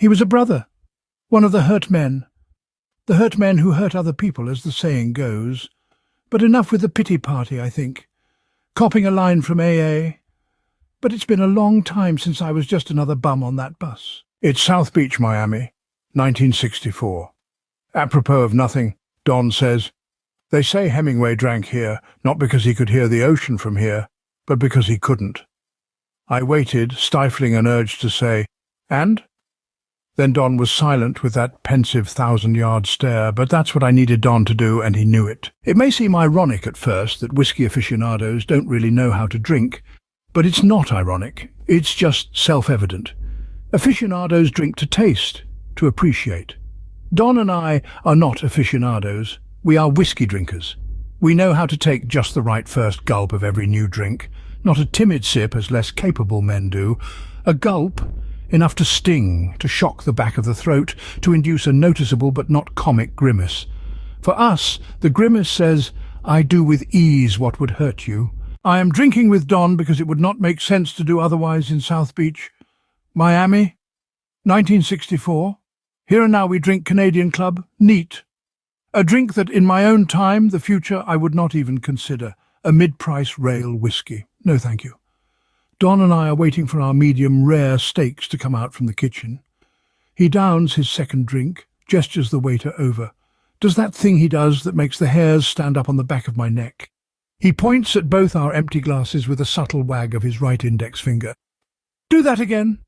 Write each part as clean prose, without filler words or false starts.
He was a brother, one of the hurt men. The hurt men who hurt other people, as the saying goes. But enough with the pity party, I think. Copping a line from AA. But it's been a long time since I was just another bum on that bus. It's South Beach, Miami, 1964. Apropos of nothing, Don says, "They say Hemingway drank here, not because he could hear the ocean from here, but because he couldn't." I waited, stifling an urge to say, "And?" Then Don was silent with that pensive thousand-yard stare, but that's what I needed Don to do, and he knew it. It may seem ironic at first that whiskey aficionados don't really know how to drink, but it's not ironic. It's just self-evident. Aficionados drink to taste, to appreciate. Don and I are not aficionados. We are whiskey drinkers. We know how to take just the right first gulp of every new drink, not a timid sip as less capable men do. A gulp, enough to sting, to shock the back of the throat, to induce a noticeable but not comic grimace. For us, the grimace says, "I do with ease what would hurt you." I am drinking with Don because it would not make sense to do otherwise in South Beach. Miami, 1964. Here and now we drink Canadian Club, neat. A drink that in my own time, the future, I would not even consider. A mid-price rail whiskey. No thank you. Don and I are waiting for our medium rare steaks to come out from the kitchen. He downs his second drink, gestures the waiter over. Does that thing he does that makes the hairs stand up on the back of my neck. He points at both our empty glasses with a subtle wag of his right index finger. "Do that again."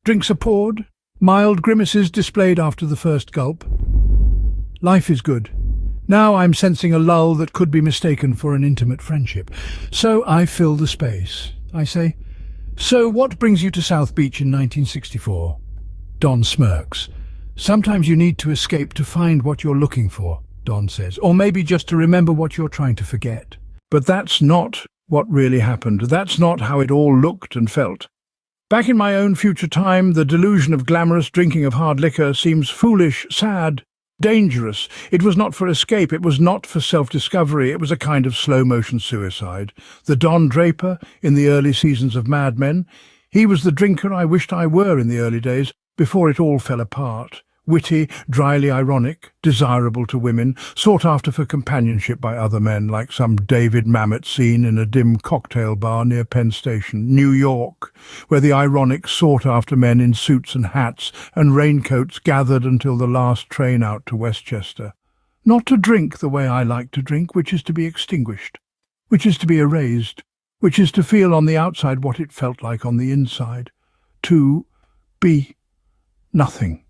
Drinks are poured, mild grimaces displayed after the first gulp. Life is good. Now I'm sensing a lull that could be mistaken for an intimate friendship. So I fill the space. I say, "So what brings you to South Beach in 1964? Don smirks. "Sometimes you need to escape to find what you're looking for," Don says. "Or maybe just to remember what you're trying to forget." But that's not what really happened. That's not how it all looked and felt. Back in my own future time, the delusion of glamorous drinking of hard liquor seems foolish, sad, dangerous. It was not for escape, it was not for self-discovery, it was a kind of slow-motion suicide. The Don Draper, in the early seasons of Mad Men, he was the drinker I wished I were in the early days, before it all fell apart. Witty, dryly ironic, desirable to women, sought after for companionship by other men, like some David Mamet scene in a dim cocktail bar near Penn Station, New York, where the ironic sought after men in suits and hats and raincoats gathered until the last train out to Westchester. Not to drink the way I like to drink, which is to be extinguished, which is to be erased, which is to feel on the outside what it felt like on the inside. To be nothing.